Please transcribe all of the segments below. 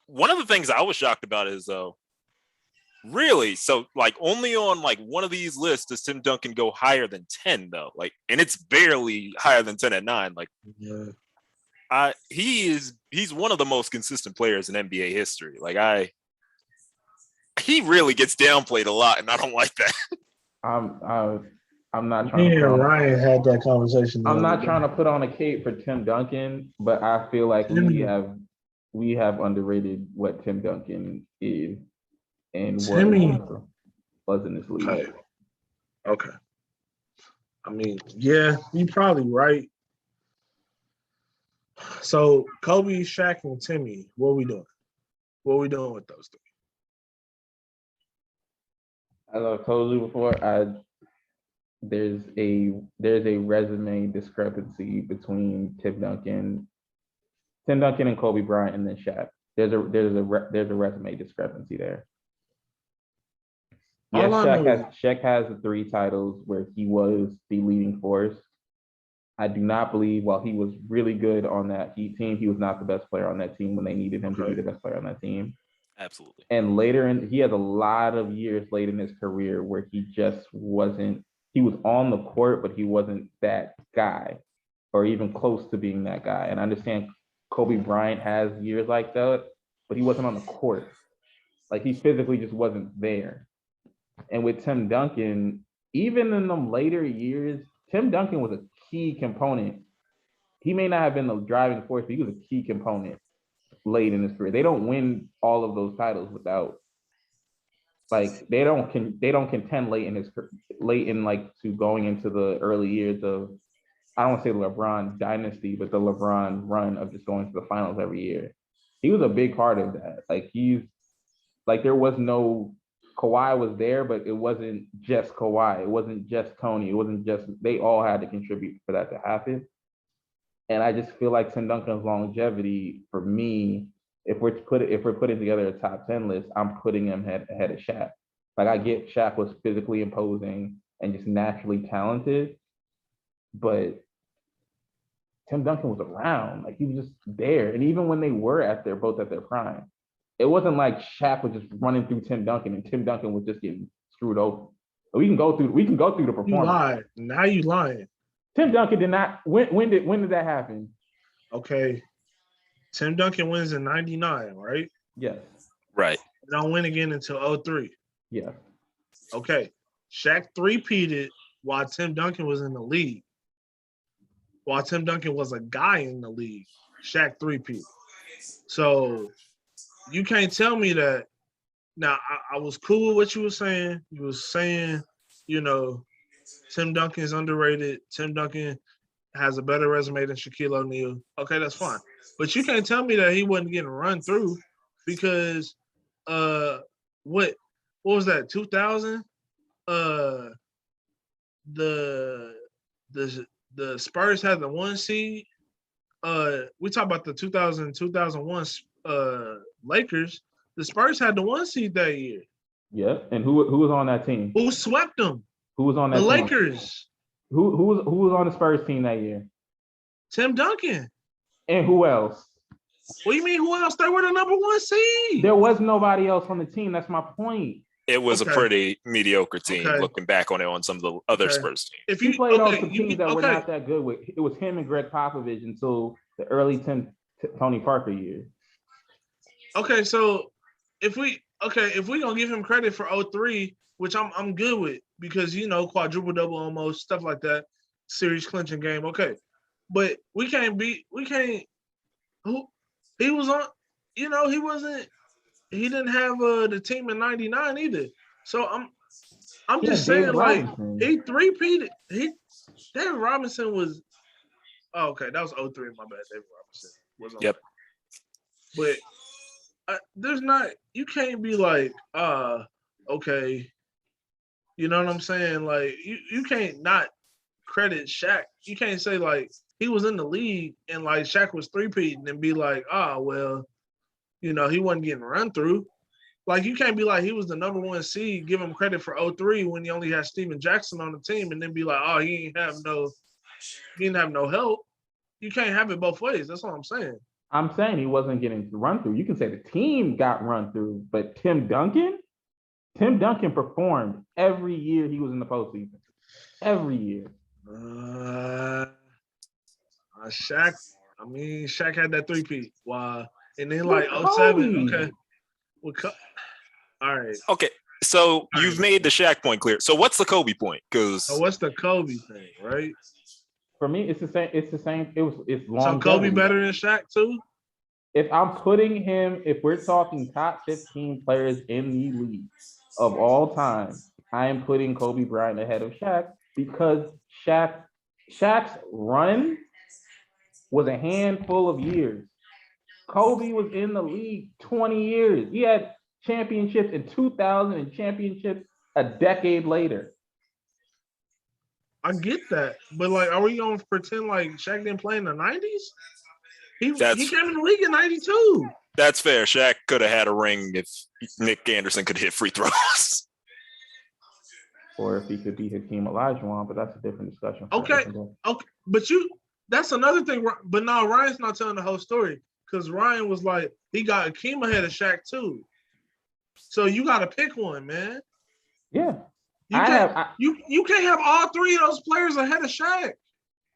one of the things I was shocked about is really, so like only on like one of these lists does Tim Duncan go higher than 10 though. Like, and it's barely higher than 10 at 9. Like, he's one of the most consistent players in NBA history. Like he really gets downplayed a lot, and I don't like that. I'm not trying Me to and Ryan had that conversation. I'm not trying to put on a cape for Tim Duncan, but I feel like we have underrated what Tim Duncan is and what was in this league. Okay. I mean, yeah, you're probably right. So Kobe, Shaq, and Timmy, what are we doing? What are we doing with those three? As I've told you before, there's a resume discrepancy between Tim Duncan and Kobe Bryant, and then Shaq. There's a resume discrepancy there. Yes, Shaq has the 3 titles where he was the leading force. I do not believe while he was really good on that Heat team, he was not the best player on that team when they needed him to be the best player on that team. Absolutely. And he has a lot of years late in his career where he just wasn't. He was on the court, but he wasn't that guy, or even close to being that guy. And I understand Kobe Bryant has years like that, but he wasn't on the court. Like, he physically just wasn't there. And with Tim Duncan, even in them later years, Tim Duncan was a key component. He may not have been the driving force, but he was a key component late in his career. They don't win all of those titles without, like, they don't contend late in like to going into the early years of, I don't want to say the LeBron dynasty, but the LeBron run of just going to the finals every year. He was a big part of that. Like there was no, Kawhi was there, but it wasn't just Kawhi. It wasn't just Tony. It wasn't just, they all had to contribute for that to happen. And I just feel like Tim Duncan's longevity, for me, if we're putting together a top 10 list, I'm putting him ahead of Shaq. Like, I get Shaq was physically imposing and just naturally talented, but Tim Duncan was around. Like, he was just there. And even when they were both at their prime, it wasn't like Shaq was just running through Tim Duncan and Tim Duncan was just getting screwed over. We can go through the performance. You lied. Now you lying. Tim Duncan did not. When did that happen? Okay. Tim Duncan wins in 99, right? Yes. Right. They don't win again until 03. Yeah. Okay. Shaq three-peated while Tim Duncan was in the league. While Tim Duncan was a guy in the league, Shaq three-peated. So you can't tell me that. Now, I was cool with what you were saying. You were saying, Tim Duncan is underrated. Tim Duncan has a better resume than Shaquille O'Neal. Okay, that's fine. But you can't tell me that he wasn't getting run through because what was that, 2000? The Spurs had the 1 seed. We talk about the 2001 Lakers. The Spurs had the 1 seed that year. Yeah, and who was on that team? Who swept them? Who was on that team? The Lakers. Who was on the Spurs team that year? Tim Duncan. And who else? What do you mean, who else? They were the number 1 seed. There was nobody else on the team. That's my point. It was a pretty mediocre team, looking back on it on some of the other Spurs teams. If you played on some teams that were not that good, it was him and Greg Popovich until the early Tony Parker years. Okay, so if we gonna give him credit for 03, which I'm good with, because quadruple double almost, stuff like that, series clinching game. Okay. But he was on, he didn't have the team in 99 either. So I'm just saying, like, he three-peated. David Robinson was, okay, that was 03, my bad. David Robinson was on. Yep. But there's not, you can't be like, okay, you know what I'm saying? Like, you can't not credit Shaq. You can't say, like, he was in the league and, like, Shaq was three-peating and be like, well, he wasn't getting run through. Like, you can't be like, he was the number 1 seed, give him credit for 03 when he only had Steven Jackson on the team, and then be like, he didn't have no help. You can't have it both ways. That's what I'm saying. I'm saying he wasn't getting run through. You can say the team got run through, but Tim Duncan performed every year he was in the postseason. Every year. Shaq. I mean, Shaq had that three-peat. Wow. And then With like 07, Kobe. okay. All right. Okay, so you've made the Shaq point clear. So what's the Kobe point? Because So what's the Kobe thing, right? For me, it's the same. It's the same. It's longevity. So Kobe better than Shaq too? If I'm putting him, if we're talking top 15 players in the league of all time, I am putting Kobe Bryant ahead of Shaq because Shaq's run was a handful of years. Kobe was in the league 20 years. He had championships in 2000 and championships a decade later. I get that, but like, are we gonna pretend like Shaq didn't play in the 90s? He came in the league in 92. That's fair. Shaq could have had a ring if Nick Anderson could hit free throws. Or if he could be Hakeem Olajuwon, but that's a different discussion. Okay, but that's another thing. But now Ryan's not telling the whole story because Ryan was like, he got Hakeem ahead of Shaq too. So you got to pick one, man. Yeah. You can't have all three of those players ahead of Shaq.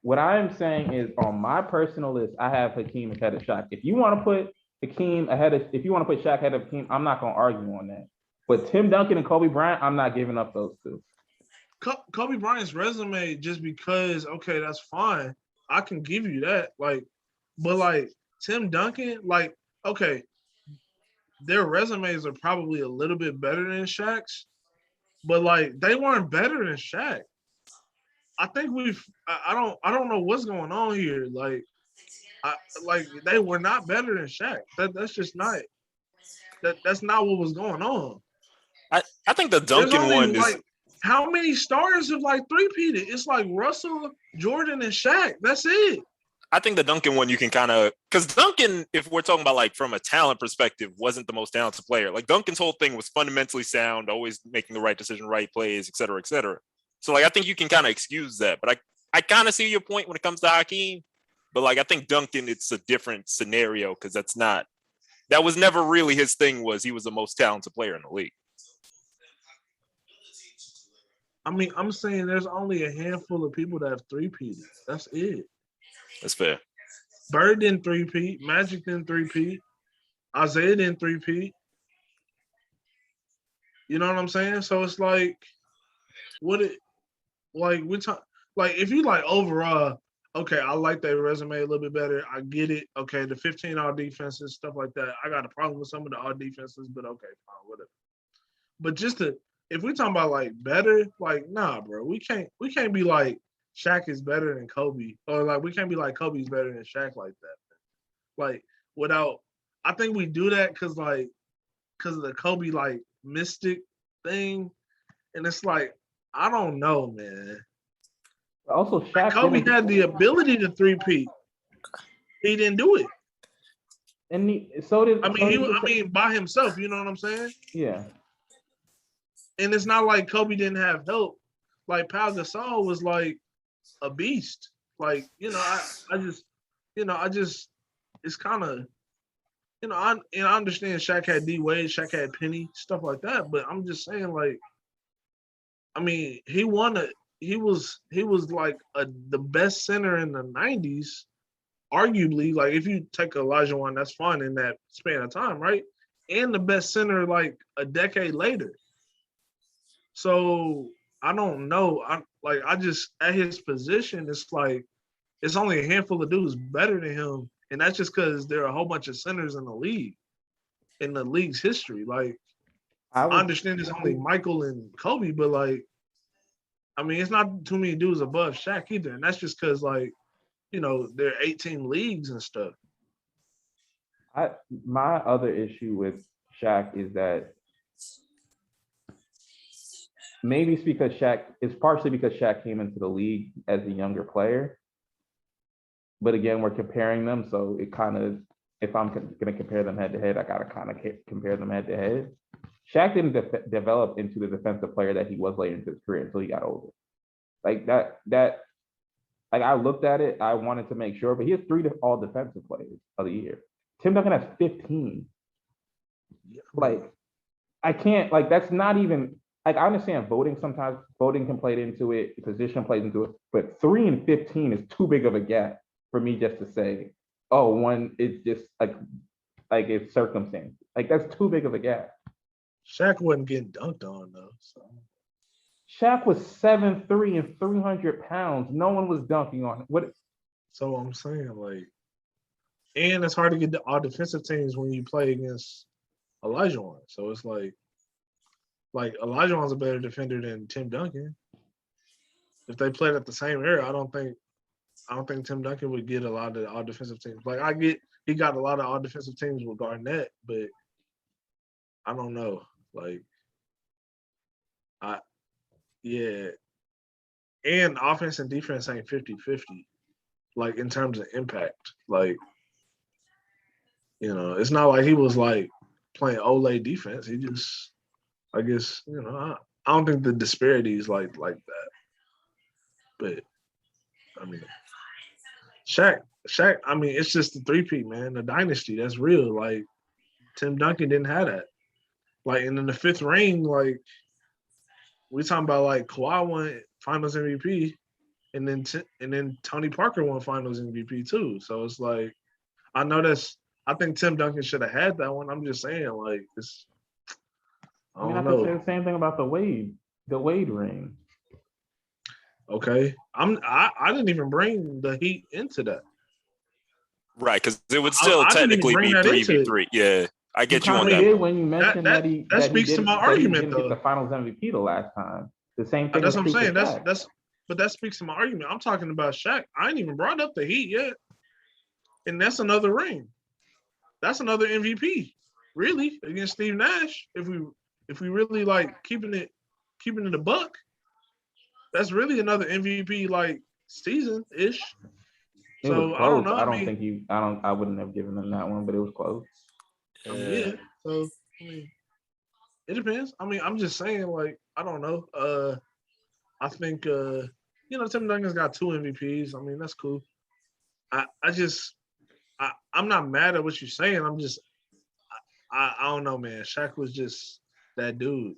What I'm saying is, on my personal list, I have Hakeem ahead of Shaq. If you want to put if you want to put Shaq ahead of Hakeem, I'm not going to argue on that. But Tim Duncan and Kobe Bryant, I'm not giving up those two. Kobe Bryant's resume, just because, okay, that's fine. I can give you that. But Tim Duncan, okay, their resumes are probably a little bit better than Shaq's, but they weren't better than Shaq. I think I don't know what's going on here. They were not better than Shaq. That's just not that's not what was going on. I think the Duncan one is how many stars have three-peated? It's Russell, Jordan, and Shaq. That's it. I think the Duncan one you can kind of, because Duncan, if we're talking about from a talent perspective, wasn't the most talented player. Duncan's whole thing was fundamentally sound, always making the right decision, right plays, et cetera, et cetera. So I think you can kind of excuse that. But I kind of see your point when it comes to Hakeem. But I think Duncan, it's a different scenario because that was never really his thing. Was he was the most talented player in the league. I mean, I'm saying there's only a handful of people that have three-peated. That's it. That's fair. Bird didn't three-peat. Magic didn't three-peat. Isaiah didn't three-peat. You know what I'm saying? So it's if you overall, okay, I like that resume a little bit better. I get it. Okay, the 15 all defenses, stuff like that. I got a problem with some of the all defenses, but okay, fine, whatever. But if we're talking about better, nah, bro, we can't be Shaq is better than Kobe, or we can't be Kobe's better than Shaq like that. I think we do that because of the Kobe mystic thing, and it's I don't know, man. Also, Shaq Kobe had the ability to three-peat. He didn't do it. And so did. I mean, by himself. You know what I'm saying? Yeah. And it's not like Kobe didn't have help. Pau Gasol was a beast. I just, it's kind of, I understand Shaq had D Wade, Shaq had Penny, stuff like that. But I'm just saying, I mean, he was the best center in the 90s, arguably. If you take Olajuwon, that's fine in that span of time, right? And the best center a decade later. So I don't know. I just at his position, it's only a handful of dudes better than him, and that's just because there are a whole bunch of centers in the league, in the league's history. I understand it's only Michael and Kobe, but I mean, it's not too many dudes above Shaq either, and that's just because there are 18 leagues and stuff. My other issue with Shaq is that maybe it's partially because Shaq came into the league as a younger player. But again, we're comparing them. So it kind of, if I'm going to compare them head to head, I got to kind of compare them head to head. Shaq didn't develop into the defensive player that he was later in his career until he got older. I looked at it, I wanted to make sure, but he has 3 all defensive players of the year. Tim Duncan has 15. Yeah. Like, I can't, like, that's not even, like, I understand voting sometimes, voting can play into it, position plays into it, but 3 and 15 is too big of a gap for me just to say, oh, one, it's just like it's circumstance. Like, that's too big of a gap. Shaq wasn't getting dunked on though. So. Shaq was 7'3" and 300 pounds. No one was dunking on him. What? So I'm saying, like, and it's hard to get all defensive teams when you play against Olajuwon. So it's like Olajuwon's a better defender than Tim Duncan. If they played at the same era, I don't think Tim Duncan would get a lot of all defensive teams. Like, I get he got a lot of all defensive teams with Garnett, but I don't know. Like, yeah. And offense and defense ain't 50-50, like, in terms of impact. Like, you know, it's not like he was, like, playing Olay defense. He just, I guess, you know, I don't think the disparity is like that. But, I mean, Shaq, I mean, it's just the three-peat, man. The dynasty, that's real. Like, Tim Duncan didn't have that. Like, and in the fifth ring, like, we talking about, like, Kawhi won Finals MVP, and then Tony Parker won Finals MVP too. So it's like, I think Tim Duncan should have had that one. I'm just saying, like, I I don't could say know. the same thing about the Wade ring. Okay, I didn't even bring the Heat into that. Right, because it would still I didn't even technically bring be that into 3v3. Yeah, I get you on He that. did when you mentioned That speaks to my argument, didn't though. get the Finals MVP the last time. The same thing. That's what I'm is true saying. for Shaq. But that speaks to my argument. I'm talking about Shaq. I ain't even brought up the Heat yet, and that's another ring. That's another MVP, really, against Steve Nash. If we really like keeping it a buck, that's really another MVP like season ish. It was So close. I don't know. I wouldn't have given him that one, but it was close. I mean, yeah. So I mean, it depends. I mean, I'm just saying, like, I don't know. I think Tim Duncan's got 2 MVPs. I mean, that's cool. I'm not mad at what you're saying. I don't know, man. Shaq was just that dude.